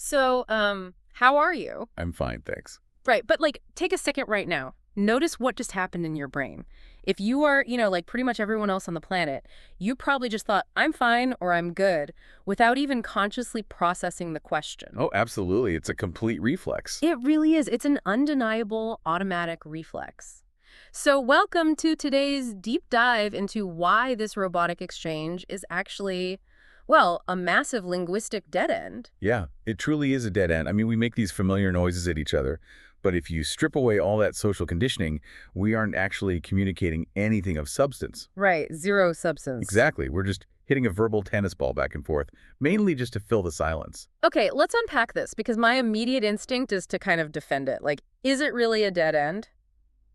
How are you? I'm fine, thanks. Right, but take a second right now. Notice what just happened in your brain. If you are, like pretty much everyone else on the planet, you probably just thought, I'm fine or I'm good, without even consciously processing the question. Oh, absolutely. It's a complete reflex. It really is. It's an undeniable automatic reflex. So welcome to today's deep dive into why this robotic exchange is actually, well, a massive linguistic dead end. Yeah, it truly is a dead end. I mean, we make these familiar noises at each other, but if you strip away all that social conditioning, we aren't actually communicating anything of substance. Right, zero substance. Exactly. We're just hitting a verbal tennis ball back and forth, mainly just to fill the silence. Okay, let's unpack this because my immediate instinct is to kind of defend it. Is it really a dead end?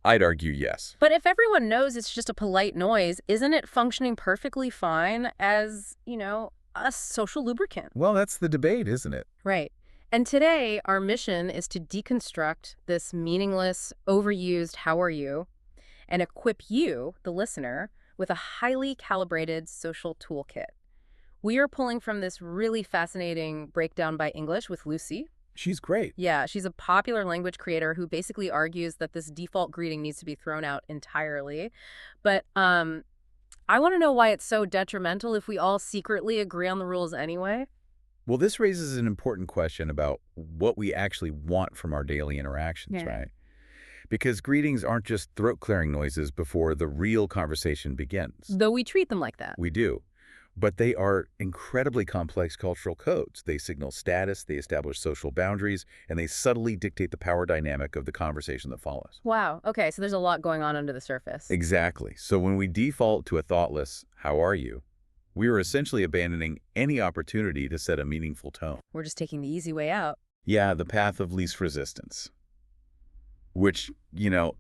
I'd argue yes. But if everyone knows it's just a polite noise, isn't it functioning perfectly fine as, a social lubricant? Well, that's the debate, isn't it? Right. And today, our mission is to deconstruct this meaningless, overused how are you, and equip you, the listener, with a highly calibrated social toolkit. We are pulling from this really fascinating breakdown by English with Lucy. She's great. Yeah, she's a popular language creator who basically argues that this default greeting needs to be thrown out entirely. But I want to know why it's so detrimental if we all secretly agree on the rules anyway. Well, this raises an important question about what we actually want from our daily interactions, Yeah. right? Because greetings aren't just throat-clearing noises before the real conversation begins. Though we treat them like that. We do. But they are incredibly complex cultural codes. They signal status, they establish social boundaries, and they subtly dictate the power dynamic of the conversation that follows. Wow. Okay, so there's a lot going on under the surface. Exactly. So when we default to a thoughtless, "How are you?" we are essentially abandoning any opportunity to set a meaningful tone. We're just taking the easy way out. Yeah, the path of least resistance, which,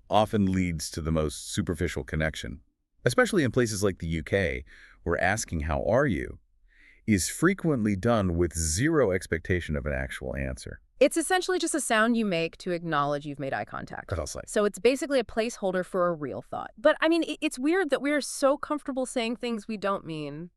often leads to the most superficial connection. Especially in places like the UK, where asking "how are you?" is frequently done with zero expectation of an actual answer. It's essentially just a sound you make to acknowledge you've made eye contact. Precisely. So it's basically a placeholder for a real thought. But I mean, it's weird that we're so comfortable saying things we don't mean.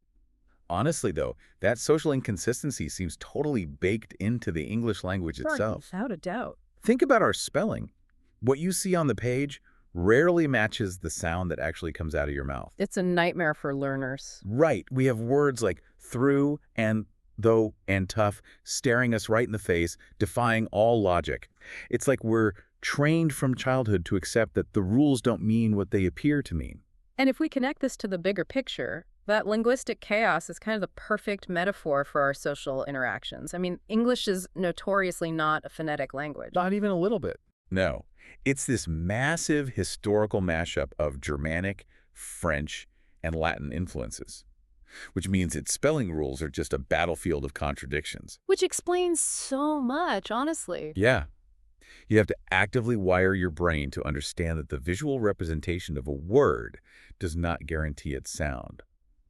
Honestly, though, that social inconsistency seems totally baked into the English language itself. Without a doubt. Think about our spelling. What you see on the page rarely matches the sound that actually comes out of your mouth. It's a nightmare for learners. Right. We have words like through and though and tough staring us right in the face, defying all logic. It's like we're trained from childhood to accept that the rules don't mean what they appear to mean. And if we connect this to the bigger picture, that linguistic chaos is kind of the perfect metaphor for our social interactions. I mean, English is notoriously not a phonetic language. Not even a little bit. No. It's this massive historical mashup of Germanic, French, and Latin influences, which means its spelling rules are just a battlefield of contradictions. Which explains so much, honestly. Yeah. You have to actively wire your brain to understand that the visual representation of a word does not guarantee its sound.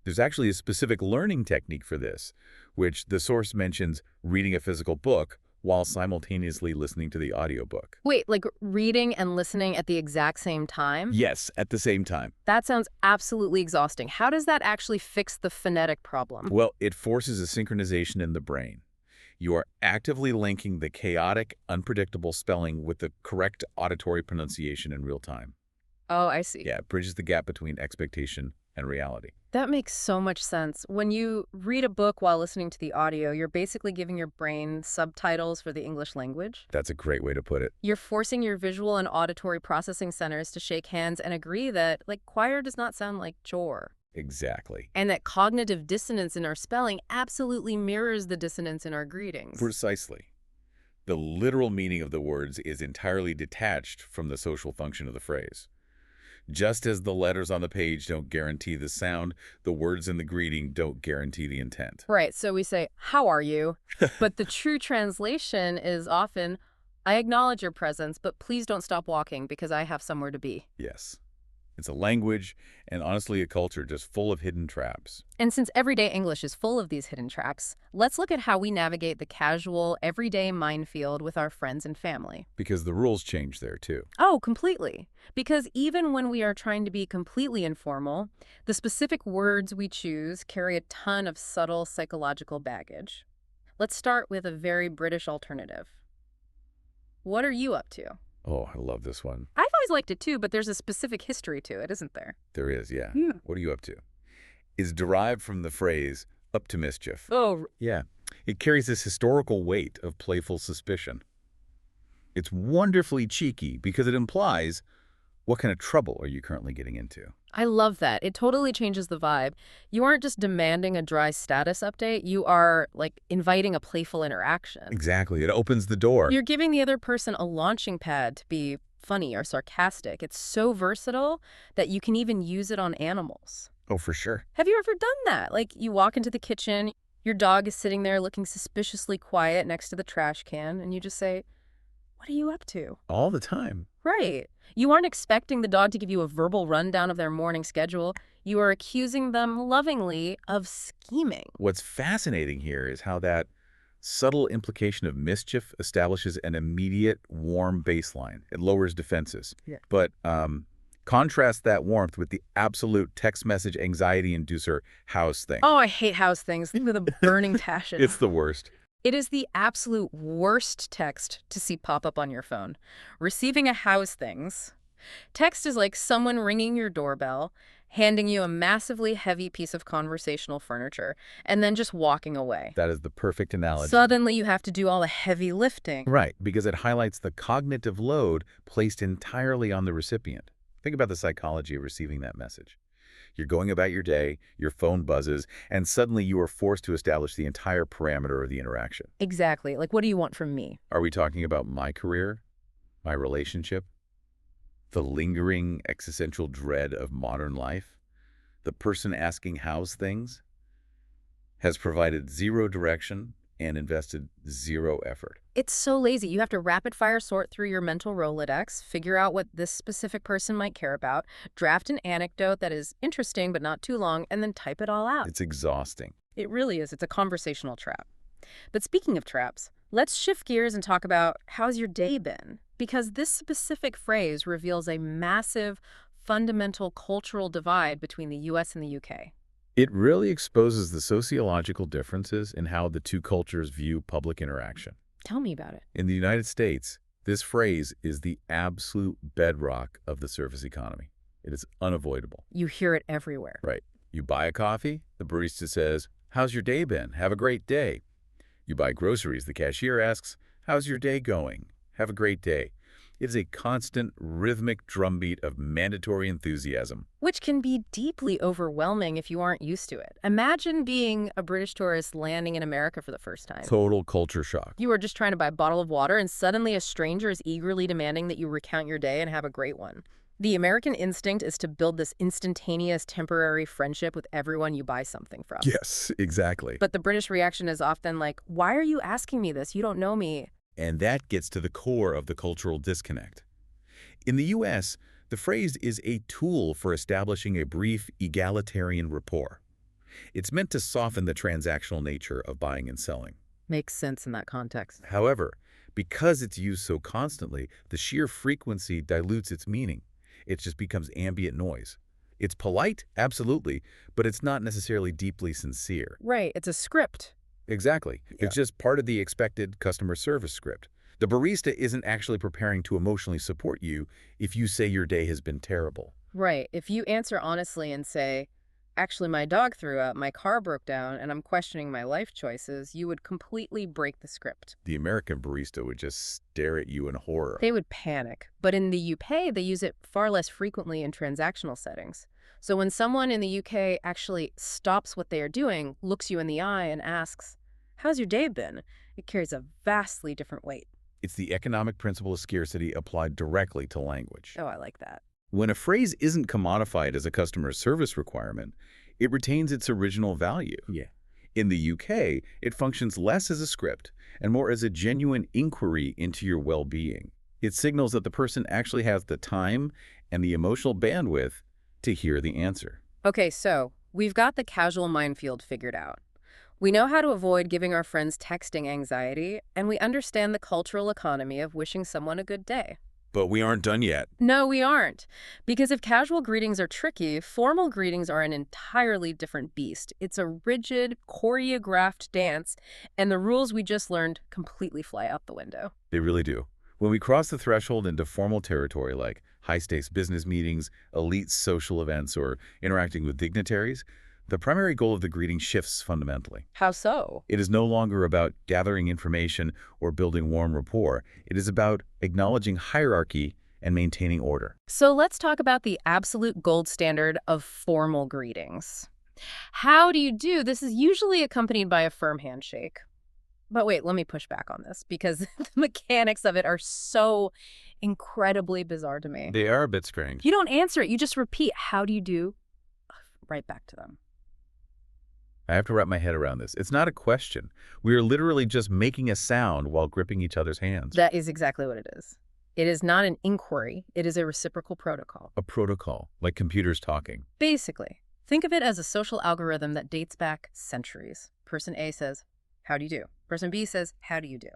There's actually a specific learning technique for this, which the source mentions reading a physical book while simultaneously listening to the audiobook. Wait, like reading and listening at the exact same time? Yes, at the same time. That sounds absolutely exhausting. How does that actually fix the phonetic problem? Well, it forces a synchronization in the brain. You are actively linking the chaotic, unpredictable spelling with the correct auditory pronunciation in real time. Oh, I see. Yeah, it bridges the gap between expectation and reality. That makes so much sense. When you read a book while listening to the audio, you're basically giving your brain subtitles for the English language. That's a great way to put it. You're forcing your visual and auditory processing centers to shake hands and agree that, choir does not sound like chore. Exactly. And that cognitive dissonance in our spelling absolutely mirrors the dissonance in our greetings. Precisely. The literal meaning of the words is entirely detached from the social function of the phrase. Just as the letters on the page don't guarantee the sound, the words in the greeting don't guarantee the intent. Right, so we say, how are you? But the true translation is often, I acknowledge your presence, but please don't stop walking because I have somewhere to be. Yes. It's a language, and honestly a culture just full of hidden traps. And since everyday English is full of these hidden traps, let's look at how we navigate the casual, everyday minefield with our friends and family. Because the rules change there, too. Oh, completely. Because even when we are trying to be completely informal, the specific words we choose carry a ton of subtle psychological baggage. Let's start with a very British alternative. What are you up to? Oh, I love this one. I've always liked it too, but there's a specific history to it, isn't there? There is, yeah. Yeah. What are you up to? Is derived from the phrase up to mischief. Oh, Yeah. It carries this historical weight of playful suspicion. It's wonderfully cheeky because it implies what kind of trouble are you currently getting into? I love that. It totally changes the vibe. You aren't just demanding a dry status update. You are, like, inviting a playful interaction. Exactly. It opens the door. You're giving the other person a launching pad to be funny or sarcastic. It's so versatile that you can even use it on animals. Oh, for sure. Have you ever done that? Like, you walk into the kitchen, your dog is sitting there looking suspiciously quiet next to the trash can, and you just say, "What are you up to?" All the time. Right. You aren't expecting the dog to give you a verbal rundown of their morning schedule. You are accusing them lovingly of scheming. What's fascinating here is how that subtle implication of mischief establishes an immediate, warm baseline. It lowers defenses. Yeah. But contrast that warmth with the absolute text message anxiety inducer house thing. Oh, I hate house things with a burning passion. It's the worst. It is the absolute worst text to see pop up on your phone. Receiving a house things. Text is like someone ringing your doorbell, handing you a massively heavy piece of conversational furniture, and then just walking away. That is the perfect analogy. Suddenly you have to do all the heavy lifting. Right, because it highlights the cognitive load placed entirely on the recipient. Think about the psychology of receiving that message. You're going about your day, your phone buzzes, and suddenly you are forced to establish the entire parameter of the interaction. Exactly. Like, what do you want from me? Are we talking about my career, my relationship, the lingering existential dread of modern life? The person asking how's things has provided zero direction and invested zero effort. It's so lazy. You have to rapid fire sort through your mental Rolodex, figure out what this specific person might care about, draft an anecdote that is interesting but not too long, and then type it all out. It's exhausting. It really is. It's a conversational trap. But speaking of traps, let's shift gears and talk about how's your day been? Because this specific phrase reveals a massive, fundamental cultural divide between the US and the UK. It really exposes the sociological differences in how the two cultures view public interaction. Tell me about it. In the United States, this phrase is the absolute bedrock of the service economy. It is unavoidable. You hear it everywhere. Right. You buy a coffee, the barista says, "How's your day been? Have a great day." You buy groceries, the cashier asks, "How's your day going? Have a great day." It is a constant, rhythmic drumbeat of mandatory enthusiasm. Which can be deeply overwhelming if you aren't used to it. Imagine being a British tourist landing in America for the first time. Total culture shock. You are just trying to buy a bottle of water, and suddenly a stranger is eagerly demanding that you recount your day and have a great one. The American instinct is to build this instantaneous, temporary friendship with everyone you buy something from. Yes, exactly. But the British reaction is often like, "Why are you asking me this? You don't know me." And that gets to the core of the cultural disconnect. In the U.S., the phrase is a tool for establishing a brief, egalitarian rapport. It's meant to soften the transactional nature of buying and selling. Makes sense in that context. However, because it's used so constantly, the sheer frequency dilutes its meaning. It just becomes ambient noise. It's polite, absolutely, but it's not necessarily deeply sincere. Right, it's a script. Exactly. It's just part of the expected customer service script. The barista isn't actually preparing to emotionally support you if you say your day has been terrible. Right. If you answer honestly and say, "Actually, my dog threw up, my car broke down, and I'm questioning my life choices," you would completely break the script. The American barista would just stare at you in horror. They would panic. But in the UK, they use it far less frequently in transactional settings. So when someone in the UK actually stops what they are doing, looks you in the eye, and asks, "How's your day been?" it carries a vastly different weight. It's the economic principle of scarcity applied directly to language. Oh, I like that. When a phrase isn't commodified as a customer service requirement, it retains its original value. Yeah. In the UK, it functions less as a script and more as a genuine inquiry into your well-being. It signals that the person actually has the time and the emotional bandwidth to hear the answer. Okay, so we've got the casual minefield figured out. We know how to avoid giving our friends texting anxiety, and we understand the cultural economy of wishing someone a good day. But we aren't done yet. No, we aren't. Because if casual greetings are tricky, formal greetings are an entirely different beast. It's a rigid, choreographed dance, and the rules we just learned completely fly out the window. They really do. When we cross the threshold into formal territory like high-stakes business meetings, elite social events, or interacting with dignitaries, the primary goal of the greeting shifts fundamentally. How so? It is no longer about gathering information or building warm rapport. It is about acknowledging hierarchy and maintaining order. So let's talk about the absolute gold standard of formal greetings. How do you do? This is usually accompanied by a firm handshake. But wait, let me push back on this because the mechanics of it are so incredibly bizarre to me. They are a bit strange. You don't answer it. You just repeat, how do you do? Right back to them. I have to wrap my head around this. It's not a question. We are literally just making a sound while gripping each other's hands. That is exactly what it is. It is not an inquiry. It is a reciprocal protocol. A protocol, like computers talking. Basically, think of it as a social algorithm that dates back centuries. Person A says, how do you do? Person B says, how do you do?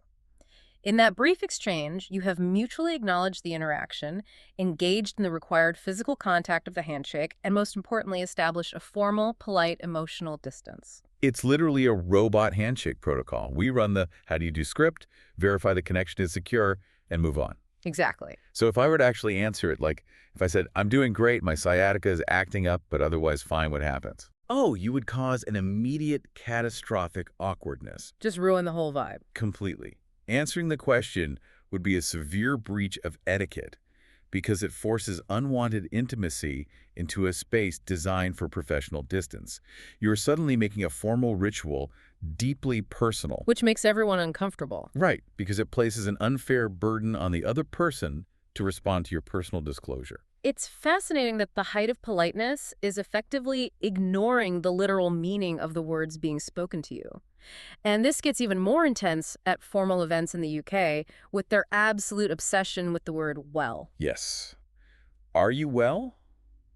In that brief exchange, you have mutually acknowledged the interaction, engaged in the required physical contact of the handshake, and most importantly, established a formal, polite, emotional distance. It's literally a robot handshake protocol. We run the how do you do script, verify the connection is secure, and move on. Exactly. So if I were to actually answer it, like if I said, I'm doing great, my sciatica is acting up, but otherwise fine, what happens? Oh, you would cause an immediate catastrophic awkwardness. Just ruin the whole vibe. Completely. Answering the question would be a severe breach of etiquette because it forces unwanted intimacy into a space designed for professional distance. You're suddenly making a formal ritual deeply personal. Which makes everyone uncomfortable. Right, because it places an unfair burden on the other person to respond to your personal disclosure. It's fascinating that the height of politeness is effectively ignoring the literal meaning of the words being spoken to you. And this gets even more intense at formal events in the UK with their absolute obsession with the word well. Yes. Are you well?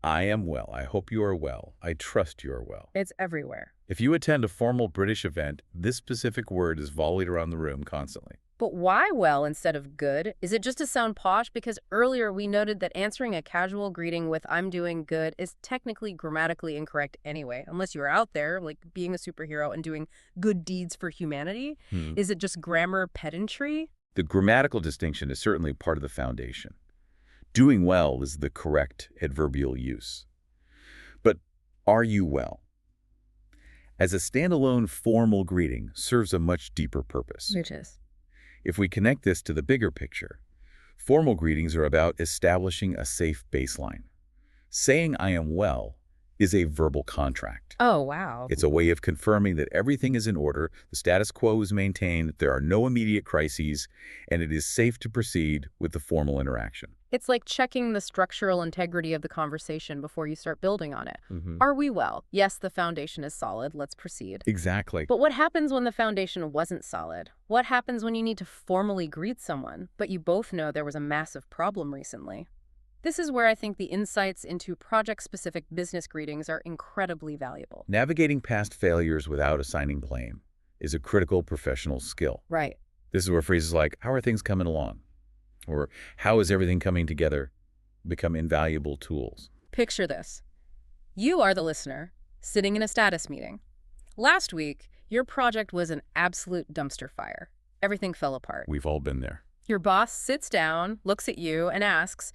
I am well. I hope you are well. I trust you are well. It's everywhere. If you attend a formal British event, this specific word is volleyed around the room constantly. But why well instead of good? Is it just to sound posh? Because earlier we noted that answering a casual greeting with I'm doing good is technically grammatically incorrect anyway, unless you're out there like being a superhero and doing good deeds for humanity. Is it just grammar pedantry? The grammatical distinction is certainly part of the foundation. Doing well is the correct adverbial use. But are you well? As a standalone formal greeting serves a much deeper purpose. Which is? If we connect this to the bigger picture, formal greetings are about establishing a safe baseline. Saying I am well is a verbal contract. Oh, wow. It's a way of confirming that everything is in order, the status quo is maintained, there are no immediate crises, and it is safe to proceed with the formal interaction. It's like checking the structural integrity of the conversation before you start building on it. Mm-hmm. Are we well? Yes, the foundation is solid. Let's proceed. Exactly. But what happens when the foundation wasn't solid? What happens when you need to formally greet someone, but you both know there was a massive problem recently? This is where I think the insights into project-specific business greetings are incredibly valuable. Navigating past failures without assigning blame is a critical professional skill. Right. This is where phrases like, how are things coming along? Or how is everything coming together become invaluable tools. Picture this. You are the listener, sitting in a status meeting. Last week, your project was an absolute dumpster fire. Everything fell apart. We've all been there. Your boss sits down, looks at you, and asks,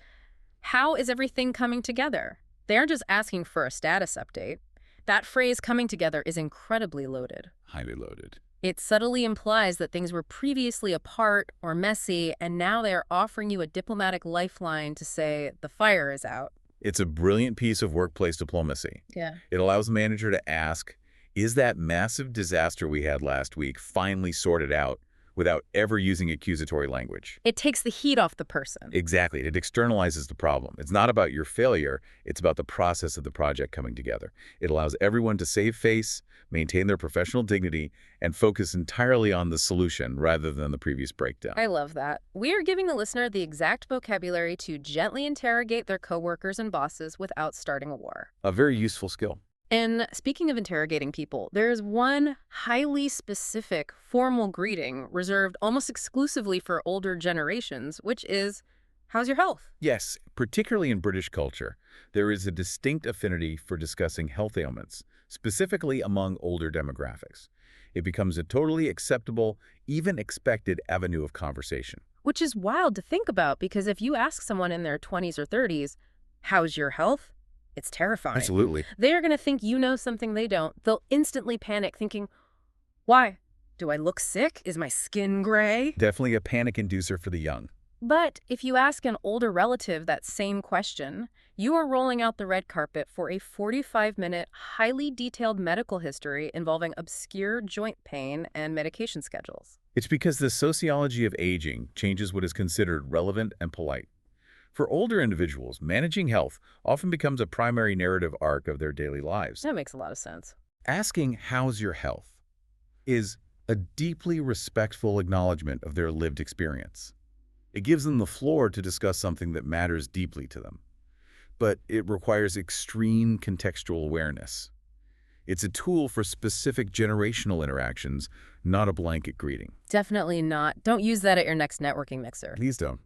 how is everything coming together? They aren't just asking for a status update. That phrase, coming together, is incredibly loaded. Highly loaded. It subtly implies that things were previously apart or messy, and now they are offering you a diplomatic lifeline to say, the fire is out. It's a brilliant piece of workplace diplomacy. Yeah. It allows the manager to ask, is that massive disaster we had last week finally sorted out without ever using accusatory language? It takes the heat off the person. Exactly. It externalizes the problem. It's not about your failure. It's about the process of the project coming together. It allows everyone to save face, maintain their professional dignity, and focus entirely on the solution rather than the previous breakdown. I love that. We are giving the listener the exact vocabulary to gently interrogate their coworkers and bosses without starting a war. A very useful skill. And speaking of interrogating people, there is one highly specific formal greeting reserved almost exclusively for older generations, which is How's your health? Yes, particularly in British culture, there is a distinct affinity for discussing health ailments, specifically among older demographics. It becomes a totally acceptable, even expected avenue of conversation. Which is wild to think about because if you ask someone in their 20s or 30s, how's your health? It's terrifying. Absolutely. They're going to think you know something they don't. They'll instantly panic thinking, why? Do I look sick? Is my skin gray? Definitely a panic inducer for the young. But if you ask an older relative that same question, you are rolling out the red carpet for a 45-minute, highly detailed medical history involving obscure joint pain and medication schedules. It's because the sociology of aging changes what is considered relevant and polite. For older individuals, managing health often becomes a primary narrative arc of their daily lives. That makes a lot of sense. Asking, "How's your health?" is a deeply respectful acknowledgement of their lived experience. It gives them the floor to discuss something that matters deeply to them. But it requires extreme contextual awareness. It's a tool for specific generational interactions, not a blanket greeting. Definitely not. Don't use that at your next networking mixer. Please don't.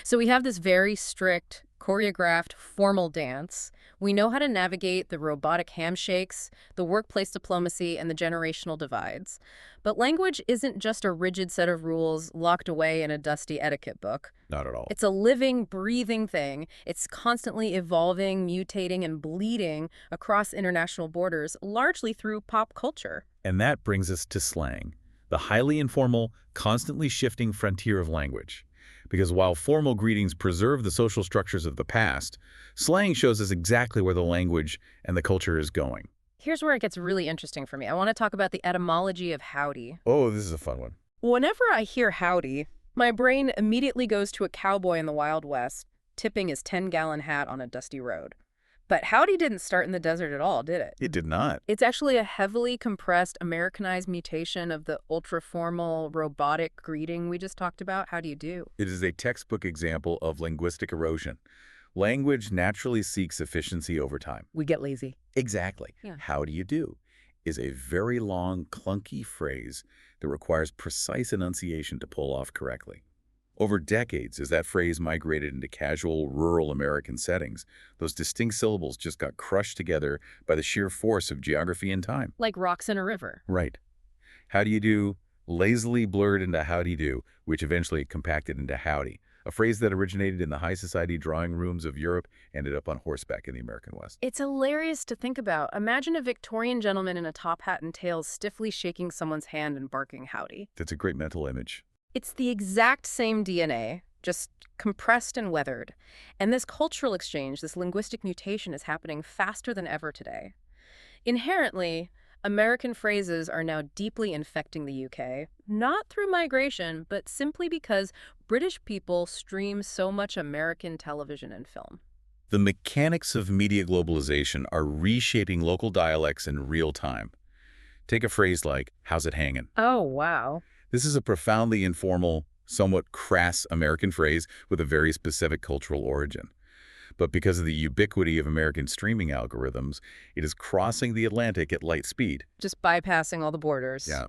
So we have this very strict, choreographed, formal dance. We know how to navigate the robotic handshakes, the workplace diplomacy, and the generational divides. But language isn't just a rigid set of rules locked away in a dusty etiquette book. Not at all. It's a living, breathing thing. It's constantly evolving, mutating, and bleeding across international borders, largely through pop culture. And that brings us to slang, the highly informal, constantly shifting frontier of language. Because while formal greetings preserve the social structures of the past, slang shows us exactly where the language and the culture is going. Here's where it gets really interesting for me. I want to talk about the etymology of howdy. Oh, this is a fun one. Whenever I hear howdy, my brain immediately goes to a cowboy in the Wild West tipping his 10-gallon hat on a dusty road. But howdy didn't start in the desert at all, did it? It did not. It's actually a heavily compressed, Americanized mutation of the ultra-formal, robotic greeting we just talked about. How do you do? It is a textbook example of linguistic erosion. Language naturally seeks efficiency over time. We get lazy. Exactly. Yeah. How do you do is a very long, clunky phrase that requires precise enunciation to pull off correctly. Over decades, as that phrase migrated into casual, rural American settings, those distinct syllables just got crushed together by the sheer force of geography and time. Like rocks in a river. Right. How do you do lazily blurred into howdy do, which eventually compacted into howdy, a phrase that originated in the high society drawing rooms of Europe and ended up on horseback in the American West. It's hilarious to think about. Imagine a Victorian gentleman in a top hat and tails stiffly shaking someone's hand and barking howdy. That's a great mental image. It's the exact same DNA, just compressed and weathered. And this cultural exchange, this linguistic mutation is happening faster than ever today. Inherently, American phrases are now deeply infecting the UK, not through migration, but simply because British people stream so much American television and film. The mechanics of media globalization are reshaping local dialects in real time. Take a phrase like, "How's it hangin'?" Oh, wow. This is a profoundly informal, somewhat crass American phrase with a very specific cultural origin. But because of the ubiquity of American streaming algorithms, it is crossing the Atlantic at light speed. Just bypassing all the borders. Yeah.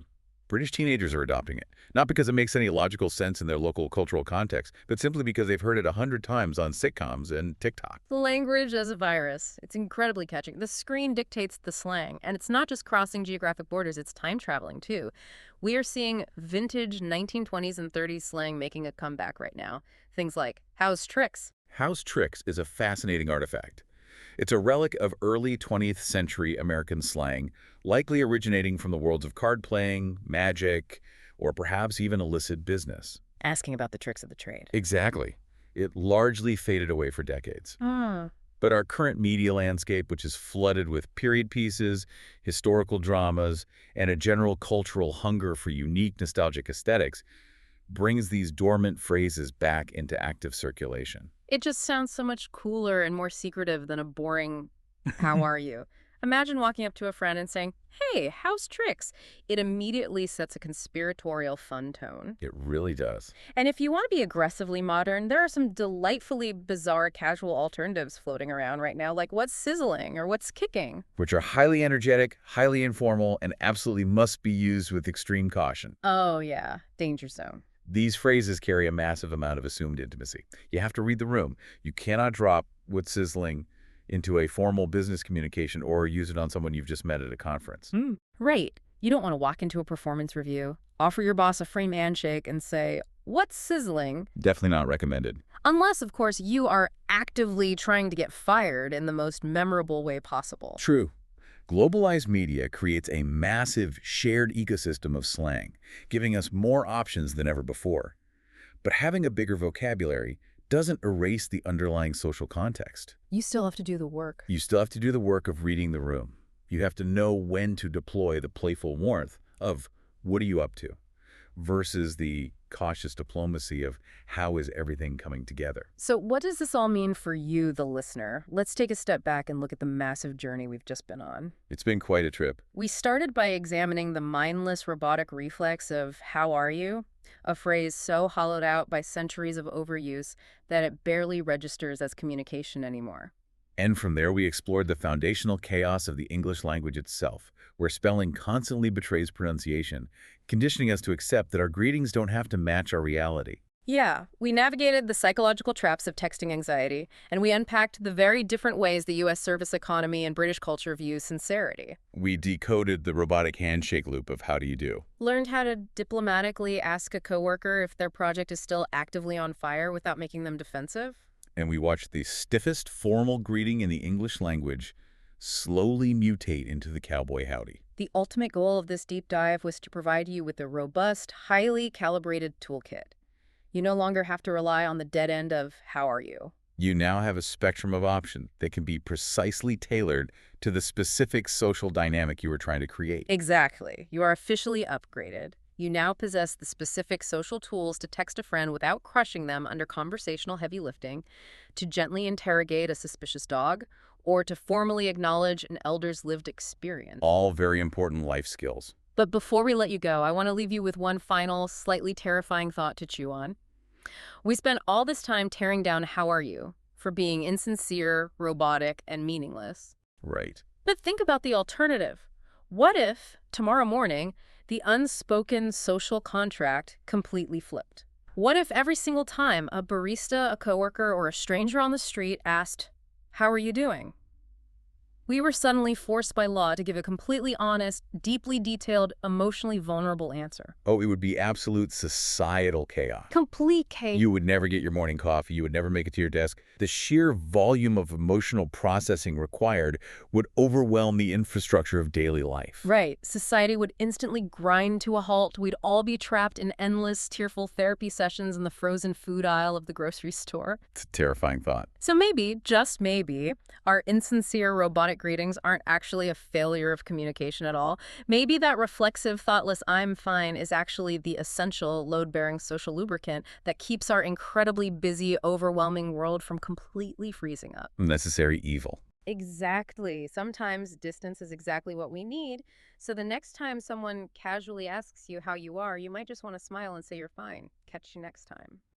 British teenagers are adopting it, not because it makes any logical sense in their local cultural context, but simply because they've heard it 100 times on sitcoms and TikTok. The language as a virus. It's incredibly catching. The screen dictates the slang, and it's not just crossing geographic borders, it's time traveling too. We are seeing vintage 1920s and 30s slang making a comeback right now. Things like, how's tricks? House tricks is a fascinating artifact. It's a relic of early 20th century American slang, likely originating from the worlds of card playing, magic, or perhaps even illicit business. Asking about the tricks of the trade. Exactly. It largely faded away for decades. But our current media landscape, which is flooded with period pieces, historical dramas, and a general cultural hunger for unique nostalgic aesthetics, brings these dormant phrases back into active circulation. It just sounds so much cooler and more secretive than a boring, how are you? Imagine walking up to a friend and saying, hey, how's tricks? It immediately sets a conspiratorial fun tone. It really does. And if you want to be aggressively modern, there are some delightfully bizarre casual alternatives floating around right now, like what's sizzling or what's kicking. Which are highly energetic, highly informal, and absolutely must be used with extreme caution. Oh, yeah. Danger zone. These phrases carry a massive amount of assumed intimacy. You have to read the room. You cannot drop what's sizzling into a formal business communication or use it on someone you've just met at a conference. Right. You don't want to walk into a performance review, offer your boss a frame handshake, and say, "What's sizzling?" Definitely not recommended. Unless, of course, you are actively trying to get fired in the most memorable way possible. True. Globalized media creates a massive shared ecosystem of slang, giving us more options than ever before. But having a bigger vocabulary doesn't erase the underlying social context. You still have to do the work. You still have to do the work of reading the room. You have to know when to deploy the playful warmth of "what are you up to?" versus the cautious diplomacy of "how is everything coming together?" So what does this all mean for you, the listener? Let's take a step back and look at the massive journey we've just been on. It's been quite a trip. We started by examining the mindless robotic reflex of "how are you?", a phrase so hollowed out by centuries of overuse that it barely registers as communication anymore. And from there, we explored the foundational chaos of the English language itself, where spelling constantly betrays pronunciation, conditioning us to accept that our greetings don't have to match our reality. Yeah, we navigated the psychological traps of texting anxiety, and we unpacked the very different ways the U.S. service economy and British culture view sincerity. We decoded the robotic handshake loop of "how do you do?" Learned how to diplomatically ask a coworker if their project is still actively on fire without making them defensive. And we watched the stiffest formal greeting in the English language slowly mutate into the cowboy howdy. The ultimate goal of this deep dive was to provide you with a robust, highly calibrated toolkit. You no longer have to rely on the dead end of "how are you?" You now have a spectrum of options that can be precisely tailored to the specific social dynamic you were trying to create. Exactly. You are officially upgraded. You now possess the specific social tools to text a friend without crushing them under conversational heavy lifting, to gently interrogate a suspicious dog, or to formally acknowledge an elder's lived experience. All very important life skills. But before we let you go, I want to leave you with one final, slightly terrifying thought to chew on. We spent all this time tearing down "how are you?" for being insincere, robotic, and meaningless. Right. But think about the alternative. What if, tomorrow morning, the unspoken social contract completely flipped? What if every single time a barista, a coworker, or a stranger on the street asked, "How are you doing?" we were suddenly forced by law to give a completely honest, deeply detailed, emotionally vulnerable answer. Oh, it would be absolute societal chaos. Complete chaos. You would never get your morning coffee. You would never make it to your desk. The sheer volume of emotional processing required would overwhelm the infrastructure of daily life. Right. Society would instantly grind to a halt. We'd all be trapped in endless, tearful therapy sessions in the frozen food aisle of the grocery store. It's a terrifying thought. So maybe, just maybe, our insincere robotic greetings aren't actually a failure of communication at all. Maybe that reflexive, thoughtless "I'm fine" is actually the essential, load-bearing social lubricant that keeps our incredibly busy, overwhelming world from completely freezing up. Necessary evil. Exactly. Sometimes distance is exactly what we need. So the next time someone casually asks you how you are, you might just want to smile and say you're fine. Catch you next time.